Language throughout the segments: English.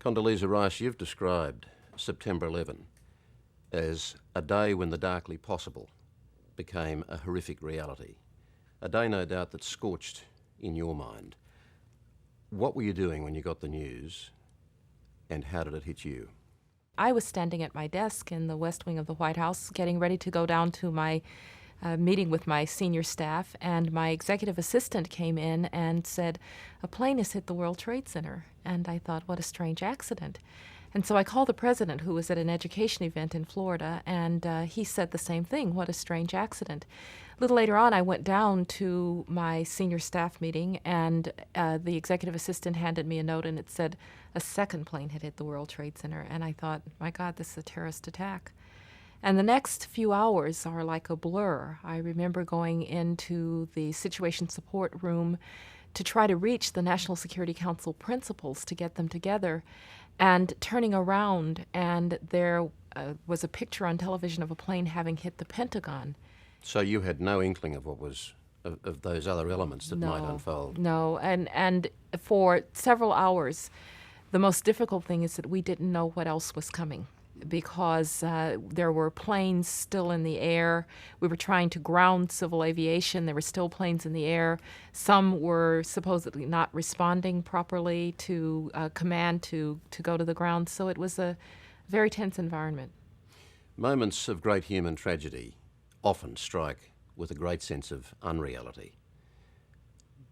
Condoleezza Rice, you've described September 11 as a day when the darkly possible became a horrific reality. A day, no doubt, that scorched in your mind. What were you doing when you got the news, and how did it hit you? I was standing at my desk in the West Wing of the White House, getting ready to go down to my meeting with my senior staff, and my executive assistant came in and said, "A plane has hit the World Trade Center." And I thought, what a strange accident. And so I called the president, who was at an education event in Florida, and he said the same thing, what a strange accident. A little later on, I went down to my senior staff meeting, and the executive assistant handed me a note, and it said a second plane had hit the World Trade Center. And I thought, my God, this is a terrorist attack. And the next few hours are like a blur. I remember going into the situation support room to try to reach the National Security Council principals to get them together, and turning around, and there was a picture on television of a plane having hit the Pentagon. So you had no inkling of what was of those other elements that might unfold? No, and for several hours, the most difficult thing is that we didn't know what else was coming, because there were planes still in the air. We were trying to ground civil aviation. There were still planes in the air. Some were supposedly not responding properly to command to go to the ground. So it was a very tense environment. Moments of great human tragedy often strike with a great sense of unreality.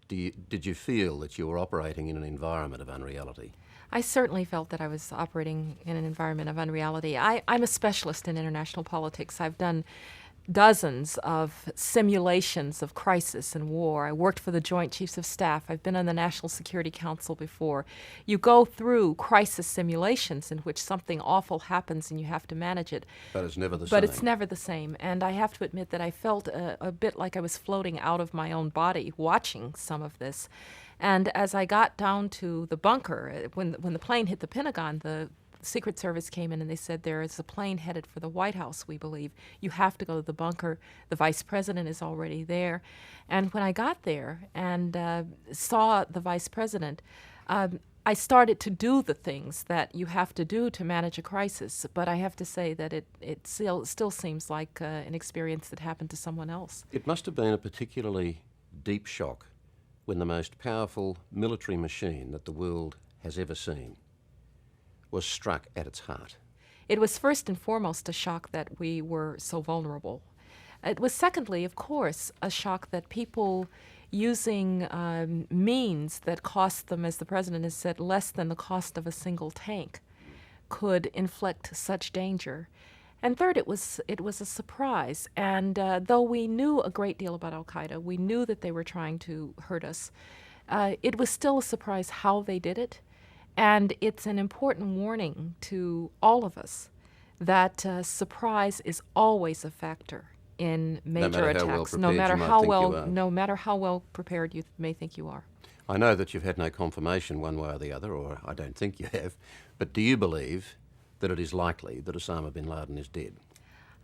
Did you feel that you were operating in an environment of unreality? I certainly felt that I was operating in an environment of unreality. I'm a specialist in international politics. I've done dozens of simulations of crisis and war. I worked for the Joint Chiefs of Staff. I've been on the National Security Council before. You go through crisis simulations in which something awful happens and you have to manage it. But it's never the same. But it's never the same. And I have to admit that I felt a bit like I was floating out of my own body watching some of this. And as I got down to the bunker, when the plane hit the Pentagon, the Secret Service came in and they said, there is a plane headed for the White House, we believe. You have to go to the bunker. The vice president is already there. And when I got there and saw the vice president, I started to do the things that you have to do to manage a crisis. But I have to say that it still seems like an experience that happened to someone else. It must have been a particularly deep shock when the most powerful military machine that the world has ever seen was struck at its heart. It was first and foremost a shock that we were so vulnerable. It was secondly, of course, a shock that people using means that cost them, as the president has said, less than the cost of a single tank could inflict such danger. And third, it was a surprise. And though we knew a great deal about al-Qaeda, we knew that they were trying to hurt us, it was still a surprise how they did it. And it's an important warning to all of us that surprise is always a factor in major attacks, no matter how well prepared you may think you are. I know that you've had no confirmation one way or the other, or I don't think you have, but do you believe that it is likely that Osama bin Laden is dead?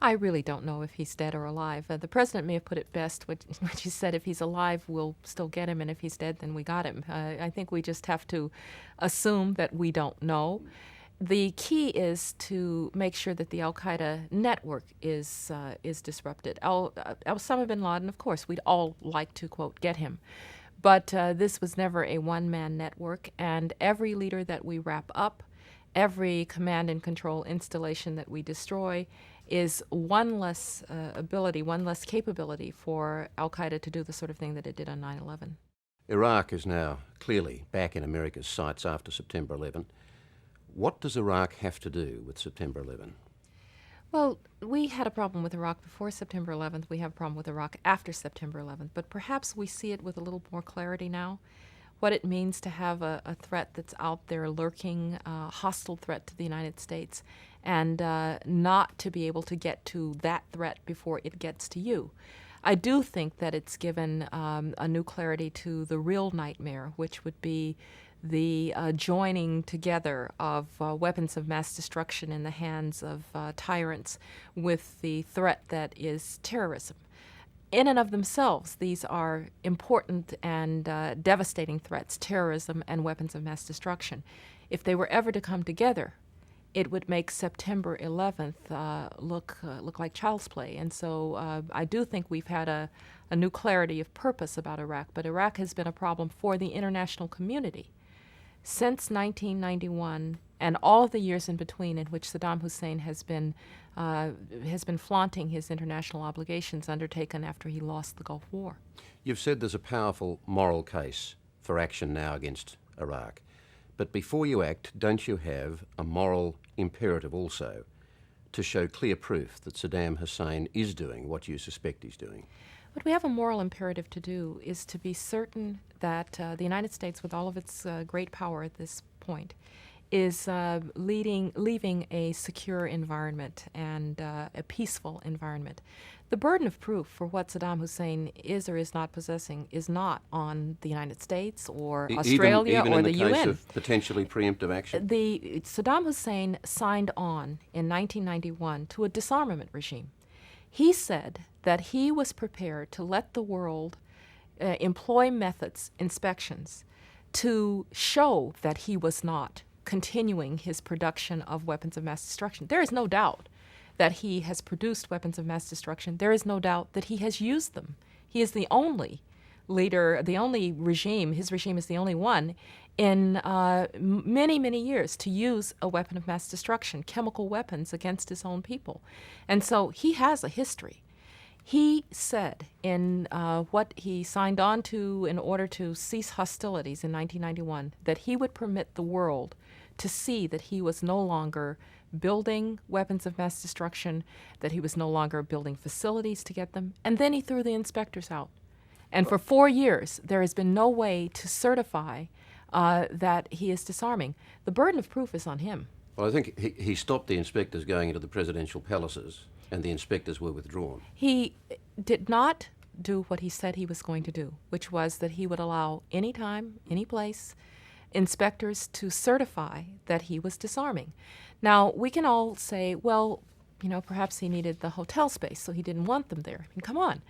I really don't know if he's dead or alive. The president may have put it best when he said, if he's alive, we'll still get him, and if he's dead, then we got him. I think we just have to assume that we don't know. The key is to make sure that the al-Qaeda network is disrupted. Osama bin Laden, of course, we'd all like to, quote, get him. But this was never a one-man network, and every leader that we wrap up, every command and control installation that we destroy is one less one less capability for al-Qaeda to do the sort of thing that it did on 9/11. Iraq is now clearly back in America's sights after September 11. What does Iraq have to do with September 11? Well, we had a problem with Iraq before September 11th. We have a problem with Iraq after September 11th. But perhaps we see it with a little more clarity now. What it means to have a threat that's out there lurking, a hostile threat to the United States, and not to be able to get to that threat before it gets to you. I do think that it's given a new clarity to the real nightmare, which would be the joining together of weapons of mass destruction in the hands of tyrants with the threat that is terrorism. In and of themselves, these are important and devastating threats, terrorism and weapons of mass destruction. if they were ever to come together, it would make September 11th look like child's play. And so I do think we've had a new clarity of purpose about Iraq, but Iraq has been a problem for the international community since 1991 and all of the years in between in which Saddam Hussein has been flaunting his international obligations undertaken after he lost the Gulf War. You've said there's a powerful moral case for action now against Iraq. But before you act, don't you have a moral imperative also to show clear proof that Saddam Hussein is doing what you suspect he's doing? What we have a moral imperative to do is to be certain that the United States, with all of its great power at this point, is leaving a secure environment and a peaceful environment. The burden of proof for what Saddam Hussein is or is not possessing is not on the United States or Australia even or in the case UN. Of potentially preemptive action? Saddam Hussein signed on in 1991 to a disarmament regime. He said that he was prepared to let the world employ methods, inspections, to show that he was not continuing his production of weapons of mass destruction. There is no doubt that he has produced weapons of mass destruction. There is no doubt that he has used them. He is the only leader, the only regime, his regime is the only one in many, many years to use a weapon of mass destruction, chemical weapons against his own people. And so he has a history. He said in what he signed on to in order to cease hostilities in 1991 that he would permit the world to see that he was no longer building weapons of mass destruction, that he was no longer building facilities to get them, and then he threw the inspectors out. And for 4 years, there has been no way to certify that he is disarming. The burden of proof is on him. Well, I think he stopped the inspectors going into the presidential palaces, and the inspectors were withdrawn. He did not do what he said he was going to do, which was that he would allow any time, any place, inspectors to certify that he was disarming. Now, we can all say, well, perhaps he needed the hotel space, so he didn't want them there. I mean, come on.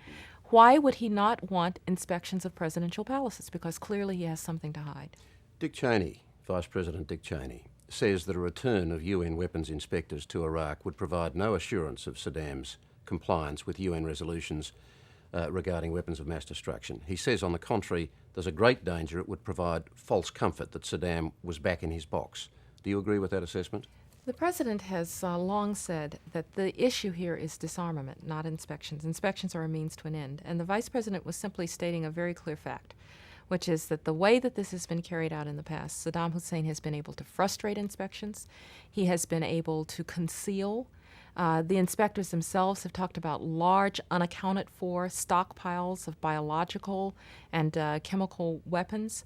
Why would he not want inspections of presidential palaces? Because clearly he has something to hide. Dick Cheney, Vice President Dick Cheney, says that a return of UN weapons inspectors to Iraq would provide no assurance of Saddam's compliance with UN resolutions regarding weapons of mass destruction. He says, on the contrary, there's a great danger it would provide false comfort that Saddam was back in his box. Do you agree with that assessment? The President has long said that the issue here is disarmament, not inspections. Inspections are a means to an end. And the Vice President was simply stating a very clear fact, which is that the way that this has been carried out in the past, Saddam Hussein has been able to frustrate inspections. He has been able to conceal. The inspectors themselves have talked about large, unaccounted for stockpiles of biological and chemical weapons.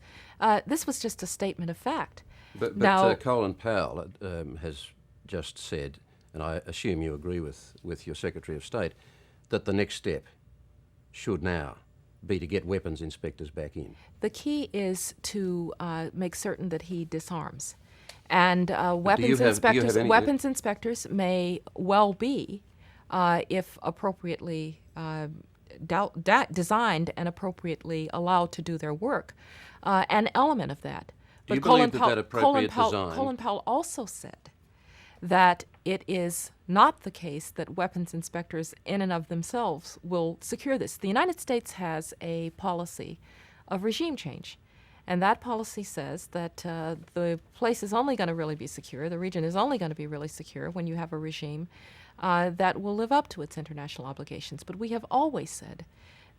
This was just a statement of fact. But now, Colin Powell has just said, and I assume you agree with your Secretary of State, that the next step should now be to get weapons inspectors back in. The key is to make certain that he disarms. And weapons inspectors may well be, if appropriately designed and appropriately allowed to do their work, an element of that. Do you believe that appropriate design? Colin Powell also said that it is not the case that weapons inspectors in and of themselves will secure this. The United States has a policy of regime change. And that policy says that the place is only going to really be secure, the region is only going to be really secure when you have a regime that will live up to its international obligations. But we have always said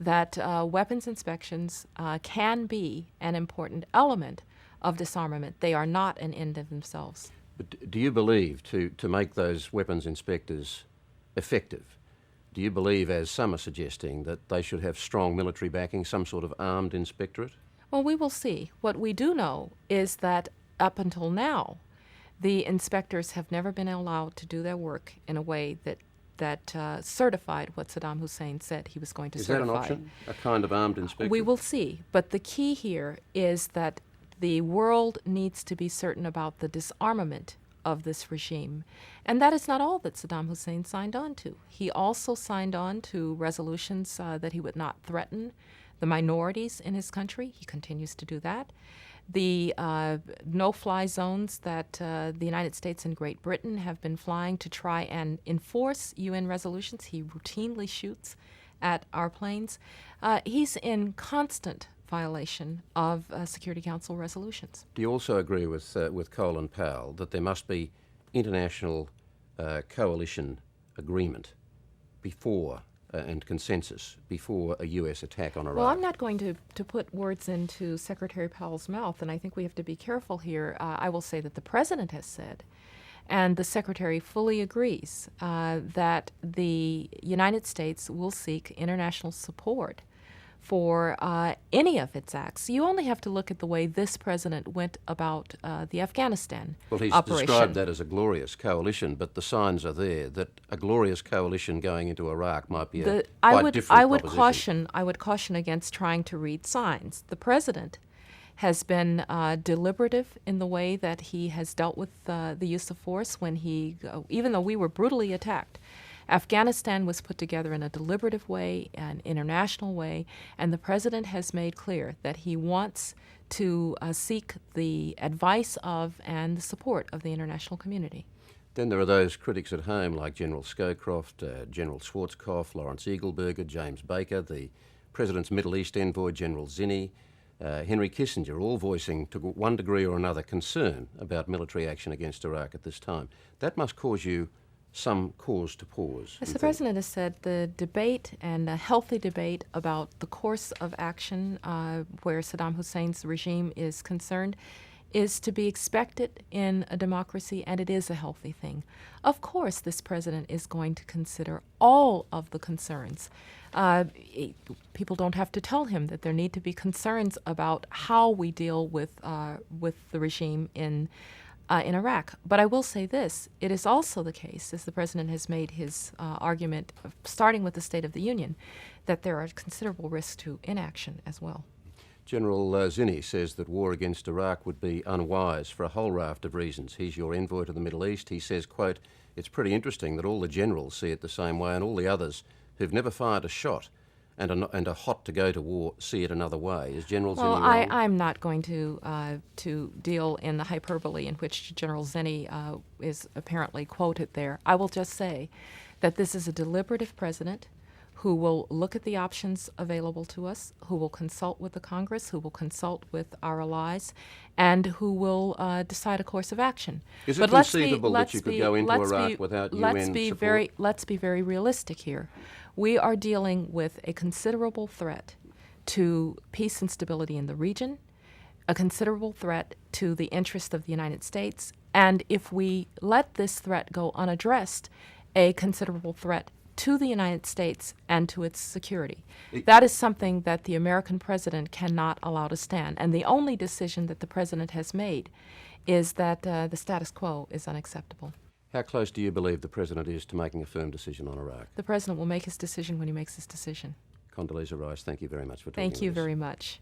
that weapons inspections can be an important element of disarmament. They are not an end in themselves. But do you believe, to make those weapons inspectors effective, do you believe, as some are suggesting, that they should have strong military backing, some sort of armed inspectorate? Well, we will see. What we do know is that up until now, the inspectors have never been allowed to do their work in a way that certified what Saddam Hussein said he was going to certify. Is that an option, a kind of armed inspector? We will see. But the key here is that the world needs to be certain about the disarmament of this regime. And that is not all that Saddam Hussein signed on to. He also signed on to resolutions that he would not threaten the minorities in his country. He continues to do that. The no-fly zones that the United States and Great Britain have been flying to try and enforce UN resolutions. He routinely shoots at our planes. He's in constant violation of Security Council resolutions. Do you also agree with Cole and Powell that there must be international coalition agreement before and consensus before a US attack on Iraq? Well, I'm not going to put words into Secretary Powell's mouth, and I think we have to be careful here. I will say that the President has said, and the Secretary fully agrees, that the United States will seek international support for any of its acts. You only have to look at the way this president went about the Afghanistan Well, he's operation. described that as a glorious coalition, but the signs are there that a glorious coalition going into Iraq might be a quite different proposition. I would caution against trying to read signs. The president has been deliberative in the way that he has dealt with the use of force when even though we were brutally attacked, Afghanistan was put together in a deliberative way, an international way, and the president has made clear that he wants to seek the advice of and the support of the international community. Then there are those critics at home like General Scowcroft, General Schwarzkopf, Lawrence Eagleberger, James Baker, the president's Middle East envoy, General Zinni, Henry Kissinger, all voicing to one degree or another concern about military action against Iraq at this time. That must cause you some cause to pause. As the President has said, the debate and a healthy debate about the course of action where Saddam Hussein's regime is concerned is to be expected in a democracy, and it is a healthy thing. Of course, this President is going to consider all of the concerns. People don't have to tell him that there need to be concerns about how we deal with the regime in Iraq. But I will say this, it is also the case, as the President has made his argument, starting with the State of the Union, that there are considerable risks to inaction as well. General Zinni says that war against Iraq would be unwise for a whole raft of reasons. He's your envoy to the Middle East. He says, quote, "It's pretty interesting that all the generals see it the same way and all the others who've never fired a shot and are hot to go to war see it another way." Is General Zinni wrong? Well, I'm not going to deal in the hyperbole in which General Zinni is apparently quoted there. I will just say that this is a deliberative president who will look at the options available to us, who will consult with the Congress, who will consult with our allies, and who will decide a course of action. Is it conceivable that you could go into Iraq without UN support? Let's be very realistic here. We are dealing with a considerable threat to peace and stability in the region, a considerable threat to the interest of the United States, and if we let this threat go unaddressed, a considerable threat to the United States and to its security. That is something that the American president cannot allow to stand. And the only decision that the president has made is that the status quo is unacceptable. How close do you believe the president is to making a firm decision on Iraq? The president will make his decision when he makes his decision. Condoleezza Rice, thank you very much for talking to us. Thank you very much.